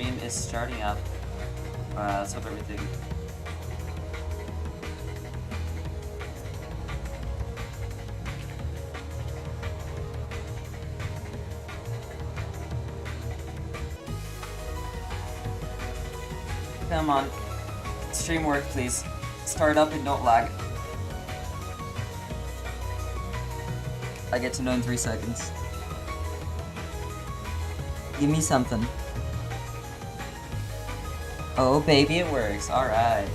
stream is starting up. Let's hope everything... Come on. Stream work, please. Start up and don't lag. I get to know in 3 seconds. Give me something. Oh, baby, it works. Alright.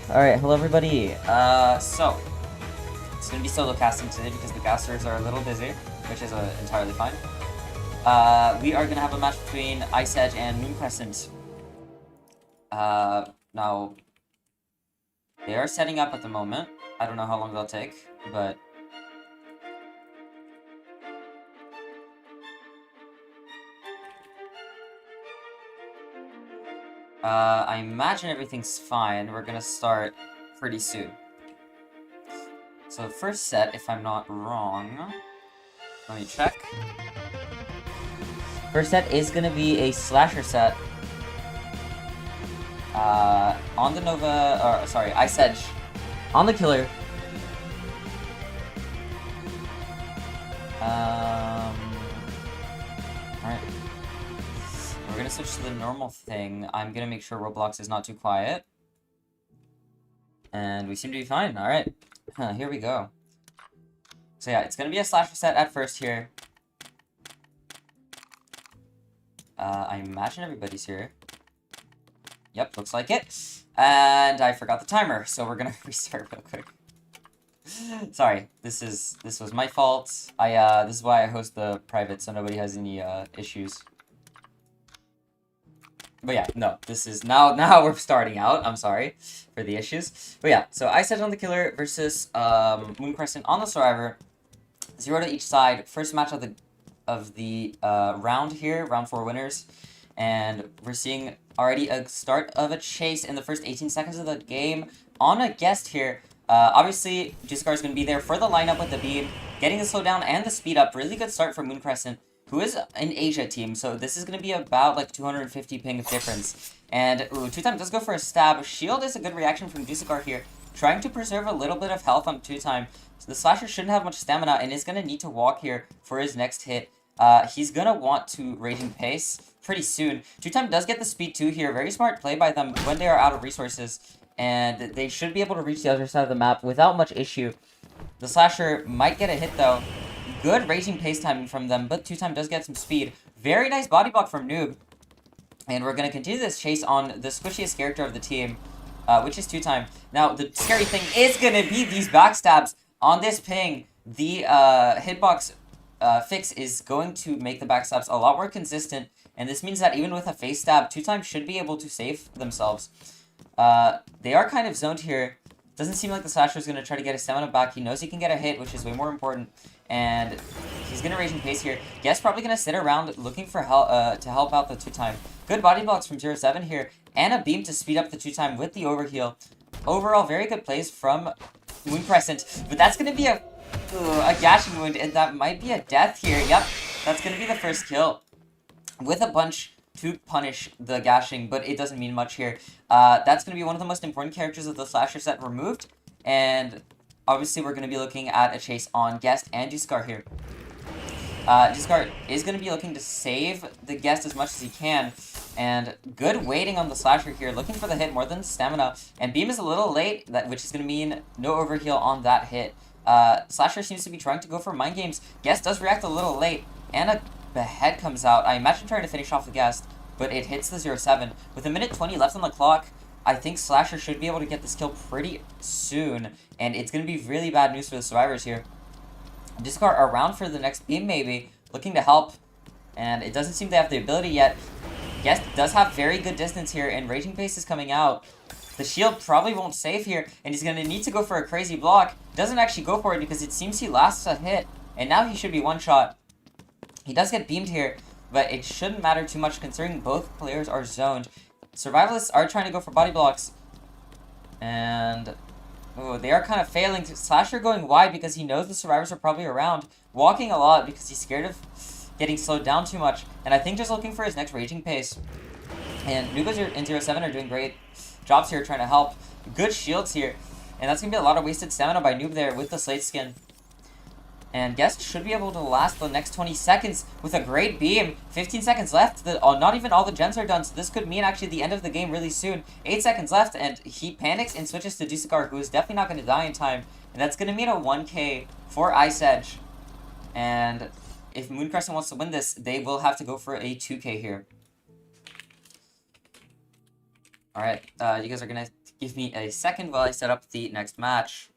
Alright, hello everybody. So, it's gonna be solo casting today because the casters are a little busy, which is entirely fine. We are gonna have a match between Ice Edge and Moon Crescent. Now, they are setting up at the moment. I don't know how long they'll take, but... I imagine everything's fine. We're gonna start pretty soon. So first set, if I'm not wrong, let me check. First set is gonna be a slasher set. On the Nova, or sorry, Ice Edge. On the Killer. Alright. We're gonna switch to the normal thing. I'm gonna make sure Roblox is not too quiet. And we seem to be fine. Alright. Here we go. So yeah, it's gonna be a slasher set at first here. I imagine everybody's here. Yep, looks like it. And I forgot the timer, so we're gonna restart real quick. Sorry, this was my fault. This is why I host the private, so nobody has any issues. But yeah, no, this is now we're starting out. I'm sorry for the issues. But yeah, so Ice Edge on the Killer versus Moon Crescent on the Survivor. 0 to each side. First match of the round here, round 4 winners. And we're seeing already a start of a chase in the first 18 seconds of the game on a guest here. Obviously, Giscar is going to be there for the lineup with the beam, getting the slowdown and the speed up. Really good start for Moon Crescent, who is an Asia team, so this is going to be about like 250 ping of difference. And ooh, 2-time does go for a stab. Shield is a good reaction from Giscar here, trying to preserve a little bit of health on 2-time. So the slasher shouldn't have much stamina and is going to need to walk here for his next hit. He's going to want to Raging Pace pretty soon. 2-time does get the speed too here. Very smart play by them when they are out of resources. And they should be able to reach the other side of the map without much issue. The slasher might get a hit though. Good Raging Pace timing from them, but 2-time does get some speed. Very nice body block from Noob. And we're going to continue this chase on the squishiest character of the team, which is 2-time. Now, the scary thing is going to be these backstabs on this ping. The hitbox fix is going to make the backstabs a lot more consistent, and this means that even with a face stab, 2-time should be able to save themselves. They are kind of zoned here. Doesn't seem like the slasher is going to try to get his stamina back. He knows he can get a hit, which is way more important. And he's going to Raging Pace here. Guess probably going to sit around looking for help to help out the 2-time. Good body blocks from 0-7 here. And a beam to speed up the 2-time with the overheal. Overall, very good plays from Moon Crescent. But that's going to be a gashing wound, and that might be a death here. Yep, that's going to be the first kill. With a bunch to punish the gashing, but it doesn't mean much here. That's going to be one of the most important characters of the slasher set removed, and obviously we're going to be looking at a chase on Guest and Giscar here. Giscar is going to be looking to save the Guest as much as he can, And good waiting on the Slasher here, looking for the hit more than stamina. And Beam is a little late, which is going to mean no overheal on that hit. Slasher seems to be trying to go for mind games. Guest does react a little late, and the head comes out. I imagine trying to finish off the Guest, but it hits the 0-7. With a minute 20 left on the clock, I think Slasher should be able to get this kill pretty soon, and it's going to be really bad news for the survivors here. Discard around for the next Beam maybe, looking to help, and it doesn't seem to have the ability yet. Guest does have very good distance here, and Raging Pace is coming out. The shield probably won't save here, and he's going to need to go for a crazy block. Doesn't actually go for it because it seems he lasts a hit, and now he should be one-shot. He does get beamed here, but it shouldn't matter too much considering both players are zoned. Survivalists are trying to go for body blocks, and they are kind of failing. Slasher going wide because he knows the survivors are probably around. Walking a lot because he's scared of getting slowed down too much, and I think just looking for his next Raging Pace. And Nugos and 0-7 are doing great jobs here trying to help. Good shields here, and that's going to be a lot of wasted stamina by Noob there with the Slate Skin. And Guest should be able to last the next 20 seconds with a great beam. 15 seconds left. Not even all the gens are done, so this could mean actually the end of the game really soon. 8 seconds left, and he panics and switches to Dusakar, who is definitely not going to die in time. And that's going to mean a 1k for Ice Edge. And if Moon Crescent wants to win this, they will have to go for a 2k here. Alright, you guys are going to give me a second while I set up the next match.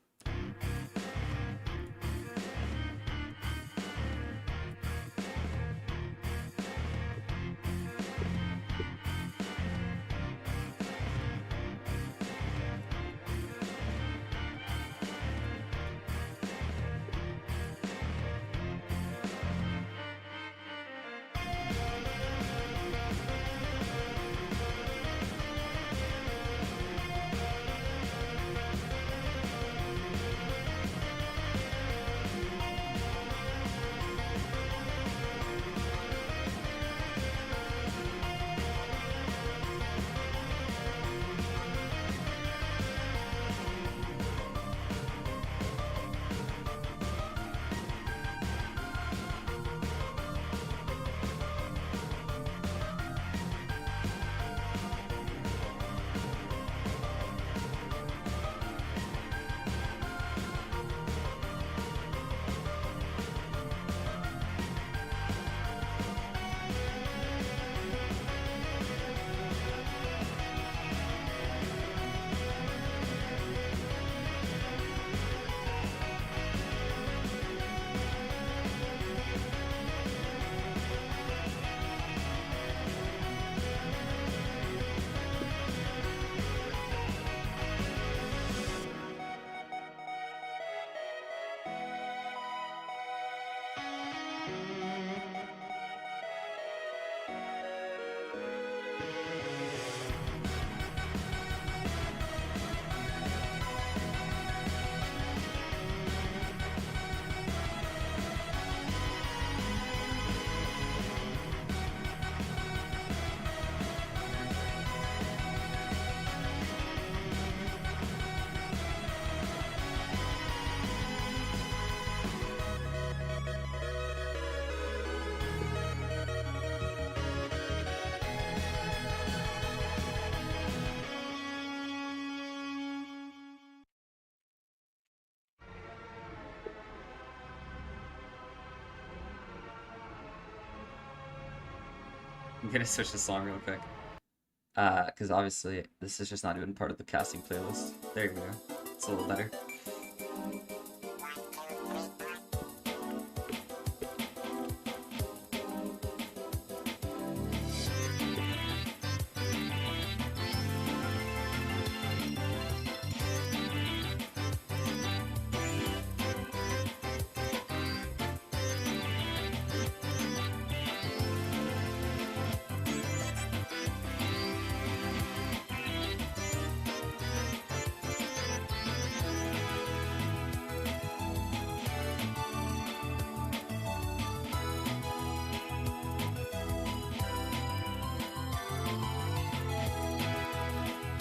I'm gonna switch the song real quick. Because obviously this is just not even part of the casting playlist. There we go. It's a little better.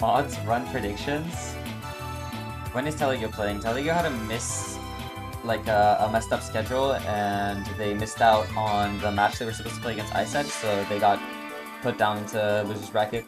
Odds run predictions. When is Telego playing? Telego had a like a messed up schedule, and they missed out on the match they were supposed to play against Ice Edge, so they got put down into loser's bracket.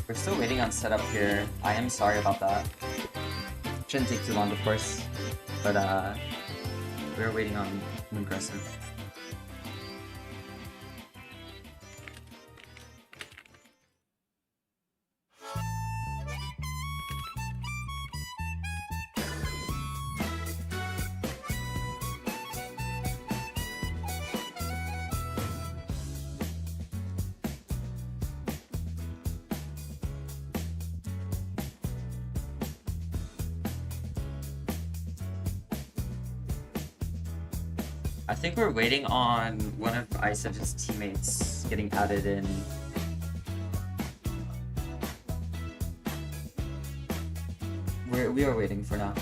We're still waiting on setup here. I am sorry about that. Shouldn't take too long, of course. But we're waiting on Moon Crescent. I think we're waiting on one of Ice's teammates getting added in. We are waiting for now.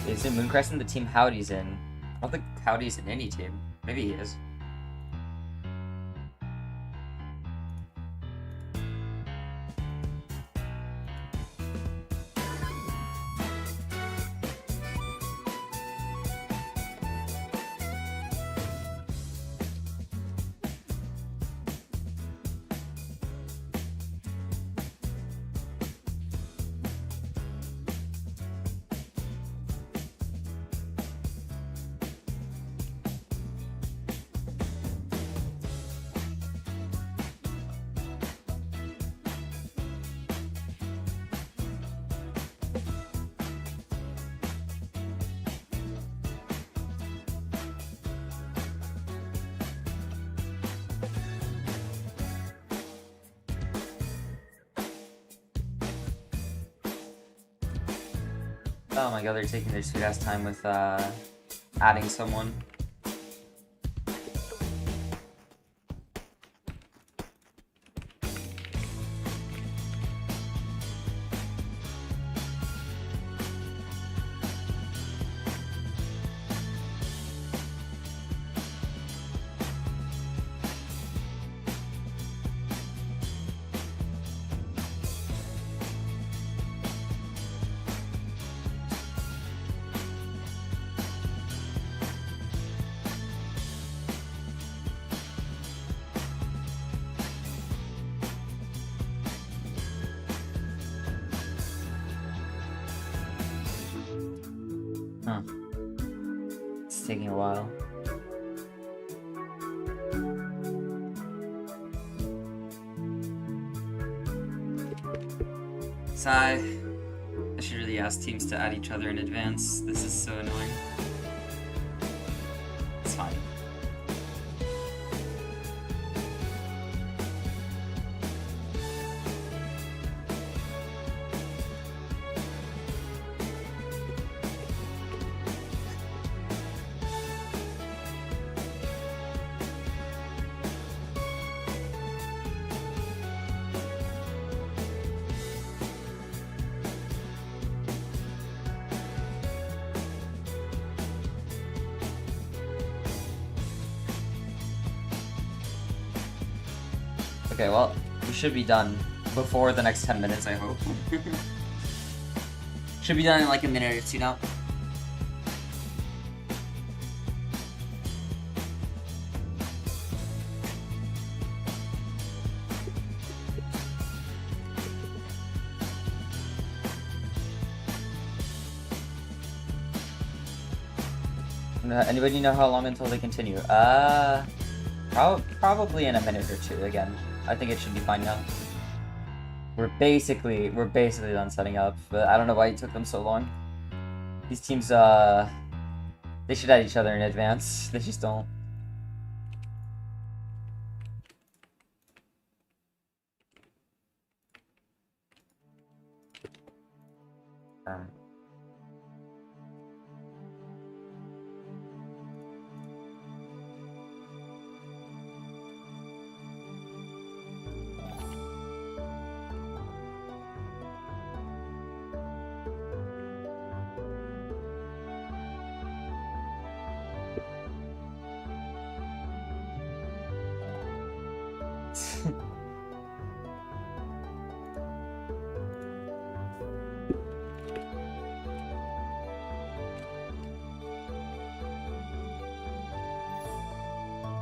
Isn't Moon Crescent the team Howdy's in? I don't think Howdy's in any team. Maybe he is. Oh my god, they're taking their sweet ass time with adding someone. Huh. It's taking a while. Sigh. I should really ask teams to add each other in advance. This is so annoying. It's fine. Okay, well, we should be done before the next 10 minutes, I hope. Should be done in like a minute or two now. Anybody know how long until they continue? Probably in a minute or two again. I think it should be fine now. We're basically done setting up, but I don't know why it took them so long. These teams, they should add each other in advance. They just don't.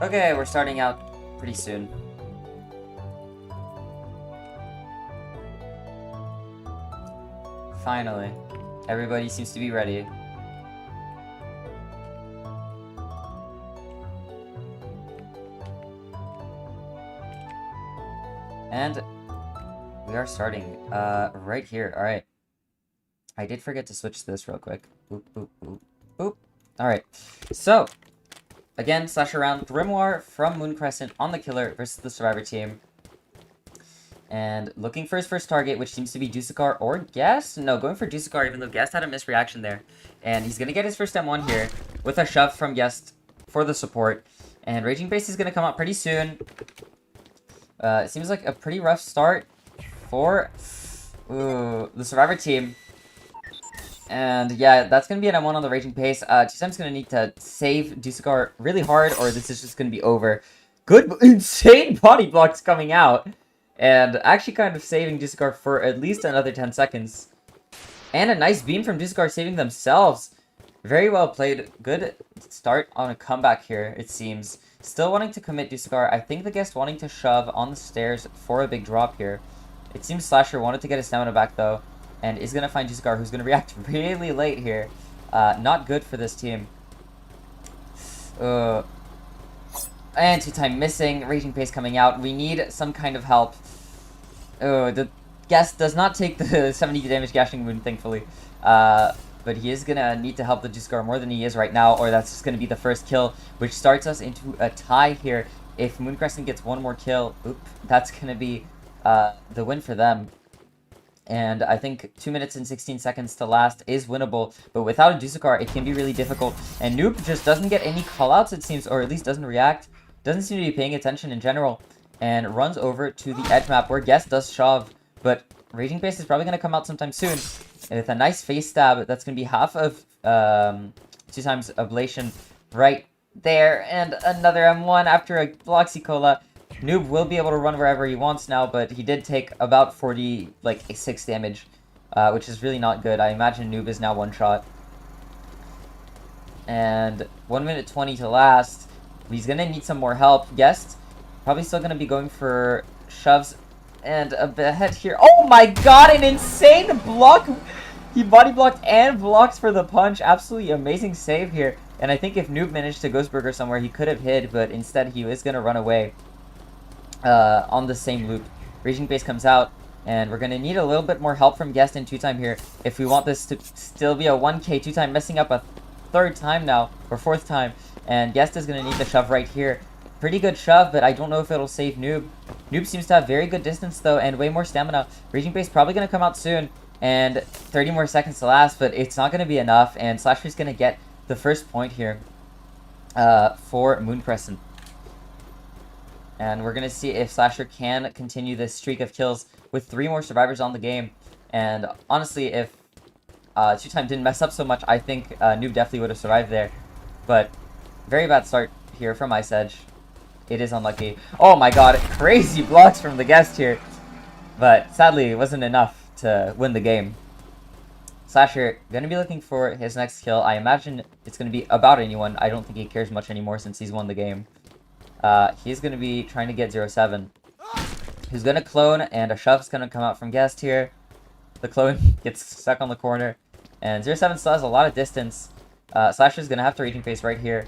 Okay, we're starting out pretty soon. Finally. Everybody seems to be ready. And we are starting right here. Alright. I did forget to switch this real quick. Boop, boop, boop, boop. Alright. So, again, slasher round. Grimoire from Moon Crescent on the killer versus the survivor team. And looking for his first target, which seems to be Dusakar or Guest. No, going for Dusakar, even though Guest had a misreaction there. And he's going to get his first M1 here with a shove from Guest for the support. And Raging Base is going to come out pretty soon. It seems like a pretty rough start for the survivor team. And yeah, that's going to be an M1 on the Raging Pace. Two-Time's going to need to save Dusakar really hard, or this is just going to be over. Good, insane body blocks coming out. And actually kind of saving Dusakar for at least another 10 seconds. And a nice beam from Dusakar saving themselves. Very well played. Good start on a comeback here, it seems. Still wanting to commit Dusakar. I think the Guest wanting to shove on the stairs for a big drop here. It seems Slasher wanted to get his stamina back though. And is going to find Dusakar, who's going to react really late here. Not good for this team. And Two-Time missing. Raging Pace coming out. We need some kind of help. The Guest does not take the 70 damage gashing wound, thankfully. But he is going to need to help the Dusakar more than he is right now, or that's just going to be the first kill, which starts us into a tie here. If Moon Crescent gets one more kill, that's going to be the win for them. And I think 2 minutes and 16 seconds to last is winnable. But without a Dusakar, it can be really difficult. And Noob just doesn't get any callouts, it seems, or at least doesn't react. Doesn't seem to be paying attention in general. And runs over to the edge map where Guest does shove. But Raging Pace is probably going to come out sometime soon. And with a nice face stab, that's going to be half of Two-Time's ablation right there. And another M1 after a Bloxy Cola. Noob will be able to run wherever he wants now, but he did take about 6 damage, which is really not good. I imagine Noob is now one shot. And 1 minute 20 to last. He's going to need some more help. Guest probably still going to be going for shoves and a head here. Oh my god, an insane block! He body blocked and blocks for the punch. Absolutely amazing save here. And I think if Noob managed to Ghostburger somewhere, he could have hid, but instead he was going to run away. On the same loop. Raging Base comes out, and we're going to need a little bit more help from Guest and Two-Time here if we want this to still be a 1k. Two-Time messing up a third time now, or fourth time, and Guest is going to need the shove right here. Pretty good shove, but I don't know if it'll save Noob. Noob seems to have very good distance, though, and way more stamina. Raging Base probably going to come out soon, and 30 more seconds to last, but it's not going to be enough, and Slasher's going to get the first point here for Moon Crescent. And we're going to see if Slasher can continue this streak of kills with 3 more survivors on the game. And honestly, if Two-Time didn't mess up so much, I think Noob definitely would have survived there. But very bad start here from Ice Edge. it is unlucky. Oh my god, crazy blocks from the guest here. But sadly, it wasn't enough to win the game. Slasher gonna be looking for his next kill. I imagine it's gonna be about anyone. I don't think he cares much anymore since he's won the game. He's gonna be trying to get 0-7. He's gonna clone, and a shove's gonna come out from guest here. The clone gets stuck on the corner, and 0-7 still has a lot of distance. Slasher's gonna have to Raging Face right here.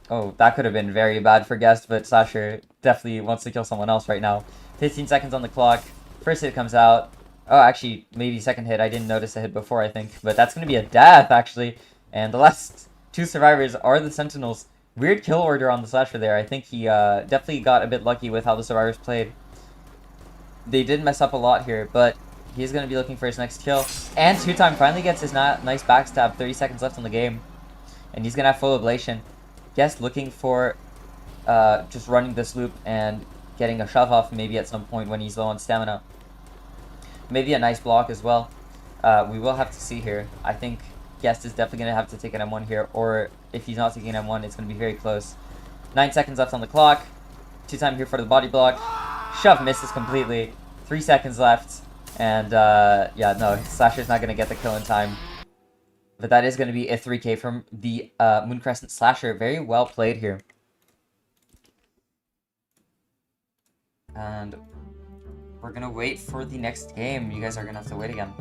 Oh, that could have been very bad for guest, but Slasher definitely wants to kill someone else right now. 15 seconds on the clock. First hit comes out. Oh, actually, maybe second hit. I didn't notice a hit before, I think. But that's going to be a death, actually. And the last two survivors are the Sentinels. Weird kill order on the Slasher there. I think he definitely got a bit lucky with how the survivors played. They did mess up a lot here, but he's going to be looking for his next kill. And 2-time finally gets his nice backstab. 30 seconds left on the game. And he's going to have full ablation. Guess looking for just running this loop and getting a shove off maybe at some point when he's low on stamina. Maybe a nice block as well. We will have to see here. I think Guest is definitely going to have to take an M1 here, or if he's not taking an M1, it's going to be very close. 9 seconds left on the clock. 2-time here for the body block. Shove misses completely. 3 seconds left. And yeah, no, Slasher's not going to get the kill in time. But that is going to be a 3K from the Moon Crescent Slasher. Very well played here. And we're going to wait for the next game. You guys are going to have to wait again.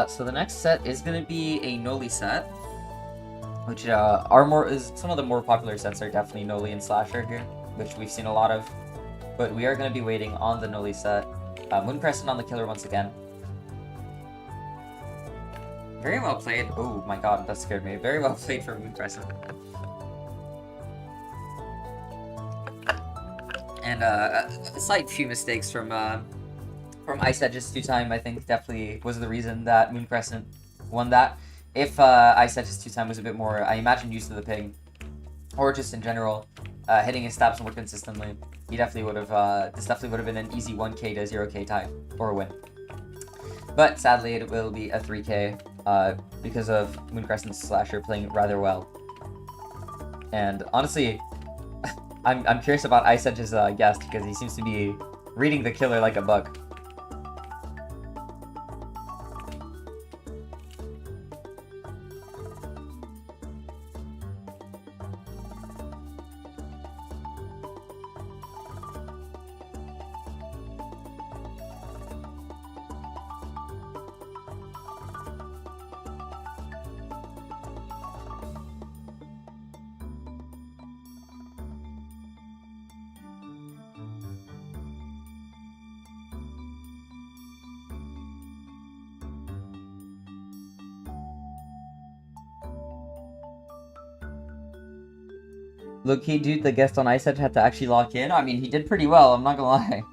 So the next set is going to be a Noli set, which some of the more popular sets are definitely Noli and Slasher here, which we've seen a lot of. But we are going to be waiting on the Noli set. Moon Crescent on the killer once again. Very well played. Oh my god, that scared me. Very well played for Moon Crescent. And a slight few mistakes from Ice Edge's 2-time, I think, definitely was the reason that Moon Crescent won that. If Ice Edge's 2-time was a bit more, I imagine, used to the ping, or just in general, hitting his stabs more consistently, he definitely would have, this definitely would have been an easy 1K to 0K tie, or a win. But sadly, it will be a 3K, because of Moon Crescent's Slasher playing rather well. And honestly, I'm curious about Ice Edge's guest, because he seems to be reading the killer like a book. Look-key dude, the guest on Ice Edge had to actually lock in. I mean, he did pretty well, I'm not gonna lie.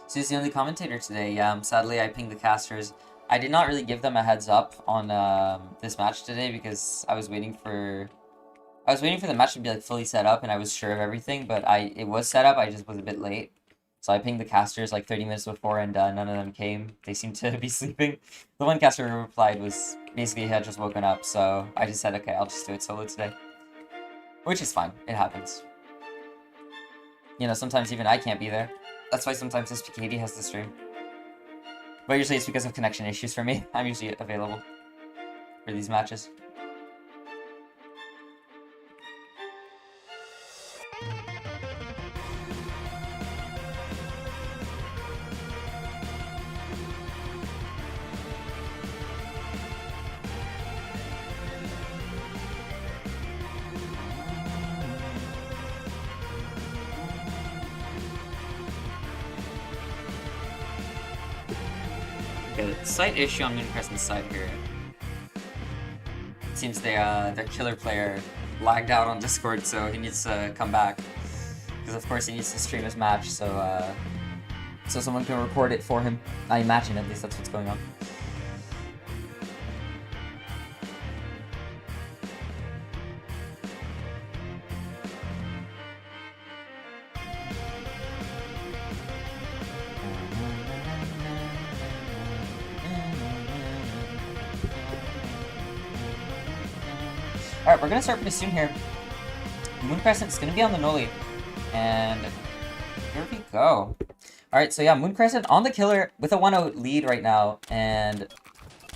So he's the only commentator today. Sadly, I pinged the casters. I did not really give them a heads up on this match today because I was waiting for the match to be like fully set up and I was sure of everything, but it was set up. I just was a bit late, so I pinged the casters like 30 minutes before, and none of them came. They seemed to be sleeping. The one caster who replied was basically he had just woken up, so I just said, okay, I'll just do it solo today, which is fine. It happens. You know, sometimes even I can't be there. That's why sometimes SPKD has to stream. But usually it's because of connection issues for me. I'm usually available for these matches. a slight issue on Moon Crescent's side here. It seems their killer player lagged out on Discord, so he needs to come back. Because of course he needs to stream his match, so someone can record it for him. I imagine at least that's what's going on. Alright, we're gonna start pretty soon here. Moon Crescent's gonna be on the Noli. And here we go. Alright, so yeah, Moon Crescent on the killer with a 1-0 lead right now. And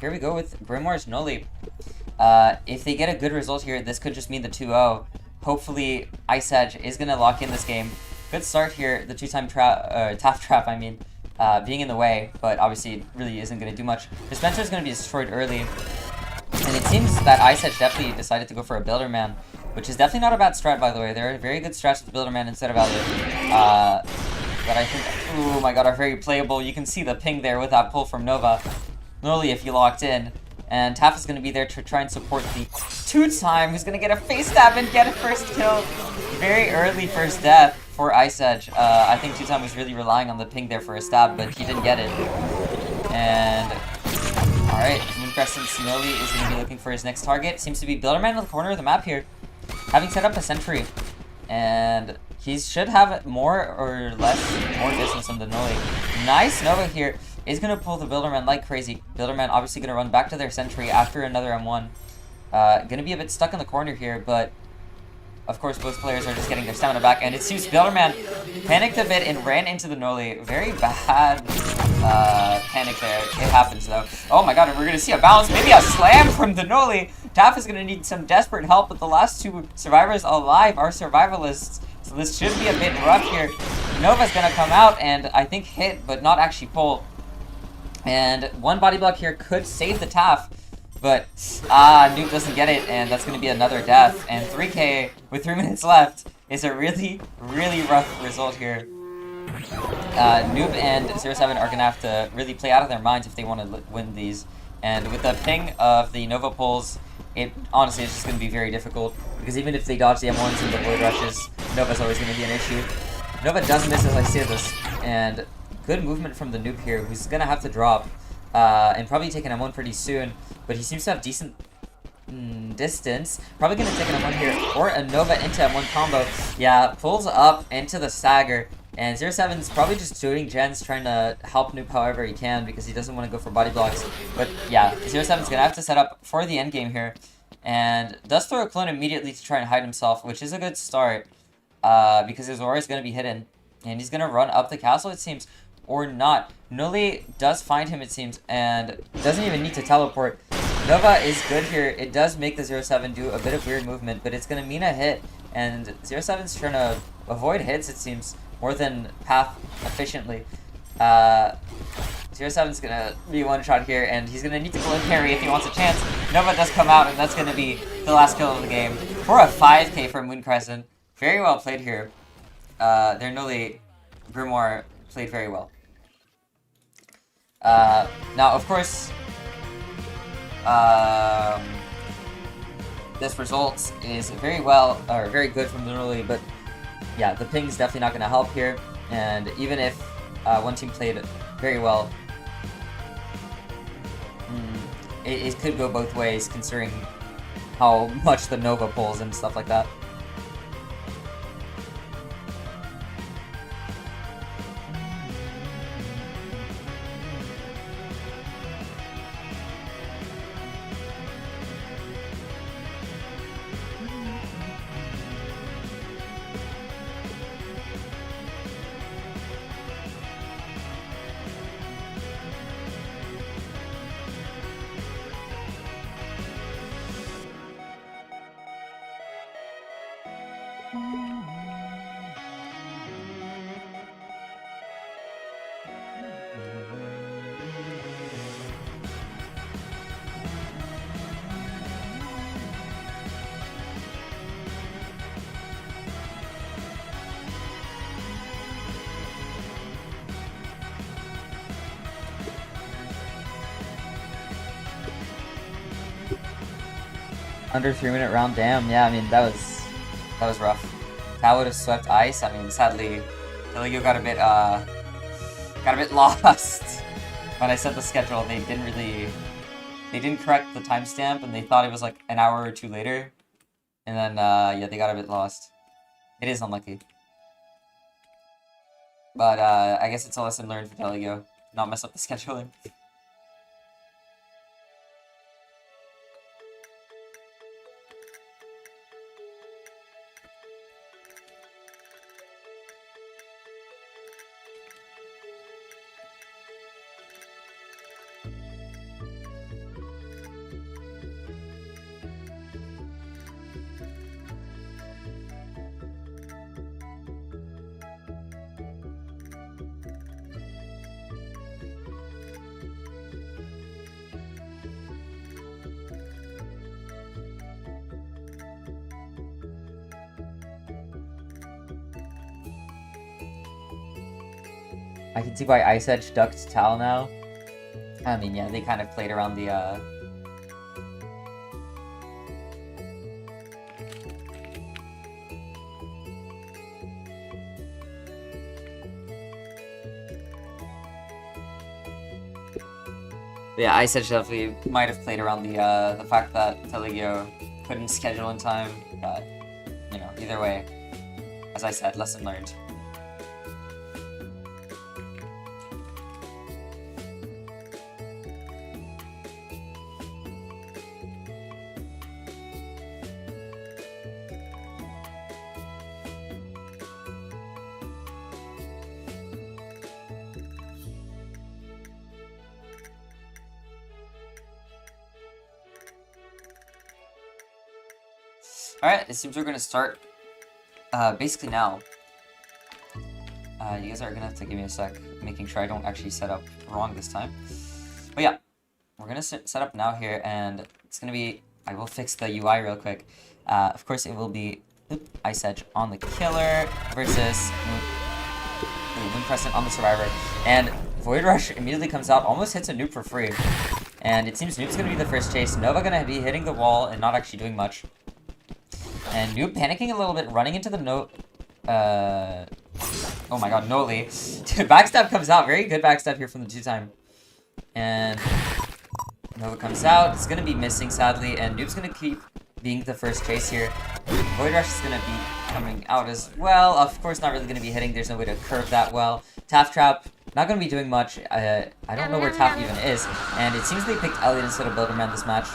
here we go with Grimoire's Noli. If they get a good result here, this could just mean the 2-0. Hopefully, Ice Edge is gonna lock in this game. Good start here, the two-time Taff Trap, I mean, being in the way, but obviously it really isn't gonna do much. Dispenser's gonna be destroyed early. And it seems that Ice Edge definitely decided to go for a Builderman, which is definitely not a bad strat, by the way. There are very good strats with Builderman instead of Elliot. But I think, oh my god, are very playable. You can see the ping there with that pull from Nova. Literally, if you locked in. And Taff is going to be there to try and support the two-time, who's going to get a face stab and get a first kill. Very early first death for Ice Edge. I think two-time was really relying on the ping there for a stab, but he didn't get it. And alright, Moon Crescent's Noli is going to be looking for his next target. Seems to be Builderman in the corner of the map here, having set up a sentry. And he should have more distance than the Noli. Nice Nova here is going to pull the Builderman like crazy. Builderman obviously going to run back to their sentry after another M1. Going to be a bit stuck in the corner here, but of course both players are just getting their stamina back. And it seems Builderman panicked a bit and ran into the Noli. Very bad panic there. It happens though. Oh my god, and we're going to see a bounce. Maybe a slam from the Noli. Taff is going to need some desperate help, but the last two survivors alive are survivalists. So this should be a bit rough here. Nova's going to come out and I think hit, but not actually pull. And one body block here could save the Taff. But, Noob doesn't get it, and that's going to be another death. And 3k with 3 minutes left is a really, really rough result here. Noob and 07 are going to have to really play out of their minds if they want to win these. And with the ping of the Nova pulls, it honestly is just going to be very difficult. Because even if they dodge the M1s and the Void Rushes, Nova's always going to be an issue. Nova does miss as I say this. And good movement from the Noob here, who's going to have to drop. And probably take an M1 pretty soon. But he seems to have decent distance. Probably going to take an M1 here. Or a Nova into M1 combo. Yeah, pulls up into the stagger. And 07's probably just doing gens, trying to help Noob however he can. Because he doesn't want to go for body blocks. But yeah, 07's going to have to set up for the end game here. And does throw a clone immediately to try and hide himself. Which is a good start. Because his aura is going to be hidden. And he's going to run up the castle, it seems. Or not. Noli does find him, it seems, and doesn't even need to teleport. Nova is good here. It does make the 07 do a bit of weird movement, but it's going to mean a hit. And 07's trying to avoid hits, it seems, more than path efficiently. 07's going to be one shot here, and he's going to need to pull in parry if he wants a chance. Nova does come out, and that's going to be the last kill of the game. For a 5k from Moon Crescent. Very well played here. Their Noli Grimoire played very well. Now, of course, this result is very good from the Noli, but yeah, the ping's definitely not going to help here. And even if one team played very well, it could go both ways, considering how much the Nova pulls and stuff like that. Under 3-minute round, damn. Yeah, I mean, that was rough. That would have swept ice. I mean, sadly, Telegio got a bit lost. When I set the schedule, they didn't correct the timestamp, and they thought it was like an hour or two later. And then, yeah, they got a bit lost. It is unlucky. But, I guess it's a lesson learned for Telegio. Not mess up the scheduling. I can see why Ice Edge ducked Tal now. I mean, yeah, they kind of played around the, Yeah, Ice Edge definitely might have played around the fact that Telegio couldn't schedule in time, but, you know, either way, as I said, lesson learned. Alright, it seems we're gonna start, basically now. You guys are gonna have to give me a sec, making sure I don't actually set up wrong this time. But yeah, we're gonna set up now here, and it's gonna be, I will fix the UI real quick. Of course, it will be Ice Edge on the Killer versus Moon Crescent on the Survivor. And Void Rush immediately comes out, almost hits a noob for free. And it seems Noob's gonna be the first chase. Nova gonna be hitting the wall and not actually doing much. And Noob panicking a little bit, running into the oh my god, Noli. Backstab comes out. Very good backstab here from the 2-time. And Nova comes out. It's going to be missing, sadly. And Noob's going to keep being the first chase here. Void Rush is going to be coming out as well. Of course, not really going to be hitting. There's no way to curve that well. Taff Trap, not going to be doing much. I don't know where Taff even is. And it seems they picked Elliot instead of Builderman this match.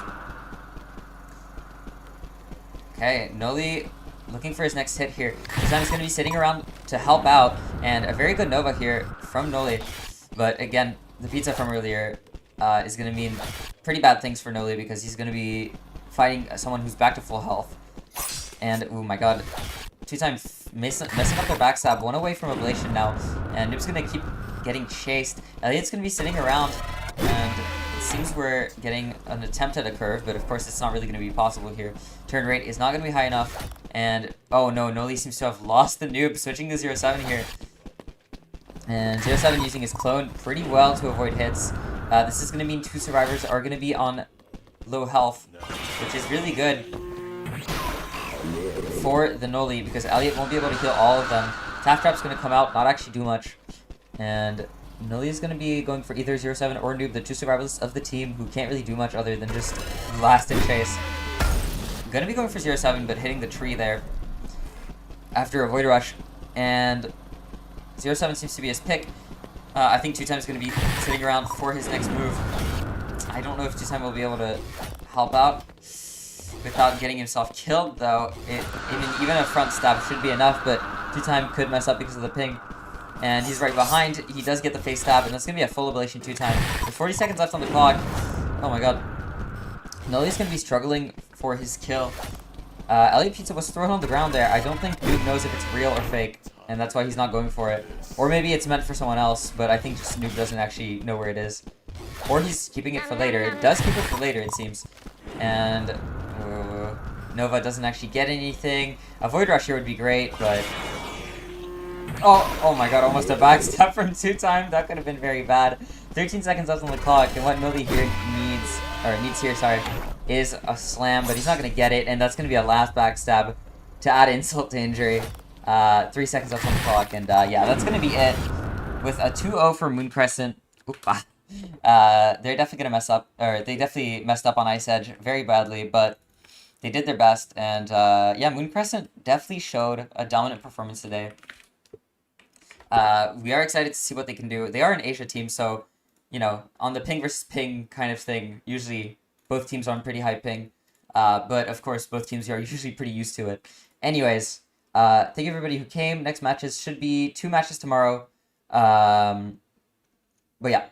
Okay, Noli looking for his next hit here. This time he's going to be sitting around to help out, and a very good Nova here from Noli. But again, the pizza from earlier is going to mean pretty bad things for Noli because he's going to be fighting someone who's back to full health. And, oh my god, 2-time messing up their backstab, one away from Ablation now, and Noob's going to keep getting chased. Elliot's going to be sitting around, and it seems we're getting an attempt at a curve, but of course it's not really going to be possible here. Turn rate is not going to be high enough, and oh no, Noli seems to have lost the Noob, switching to 0-7 here. And 0-7 using his clone pretty well to avoid hits. This is going to mean 2 survivors are going to be on low health, which is really good for the Noli because Elliot won't be able to heal all of them. Taff Trap's going to come out, not actually do much, and Noli is going to be going for either 0-7 or Noob, the 2 survivors of the team who can't really do much other than just last in chase. Going to be going for 0-7, but hitting the tree there after a Void Rush. And 0-7 seems to be his pick. I think 2-time is going to be sitting around for his next move. I don't know if 2-time will be able to help out without getting himself killed, though. Even a front stab should be enough, but 2-time could mess up because of the ping. And he's right behind. He does get the face stab, and that's going to be a full ablation 2-time. With 40 seconds left on the clock. Oh my god. Noli's going to be struggling for his kill. Elliot Pizza was thrown on the ground there. I don't think Noob knows if it's real or fake, and that's why he's not going for it. Or maybe it's meant for someone else, but I think just Noob doesn't actually know where it is. Or he's keeping it for later. It does keep it for later, it seems. And Nova doesn't actually get anything. A Void Rush here would be great, but... Oh my god, almost a backstab from 2-time. That could have been very bad. 13 seconds left on the clock, and what Noli here needs here, is a slam, but he's not going to get it, and that's going to be a last backstab to add insult to injury. 3 seconds left on the clock, and yeah, that's going to be it with a 2-0 for Moon Crescent. Oopa. They're definitely going to mess up, or they definitely messed up on Ice Edge very badly, but they did their best, and yeah, Moon Crescent definitely showed a dominant performance today. We are excited to see what they can do. They are an Asia team, so, you know, on the ping versus ping kind of thing, usually both teams are on pretty high ping. But, of course, both teams are usually pretty used to it. Anyways, thank you everybody who came. Next matches should be 2 matches tomorrow. But yeah.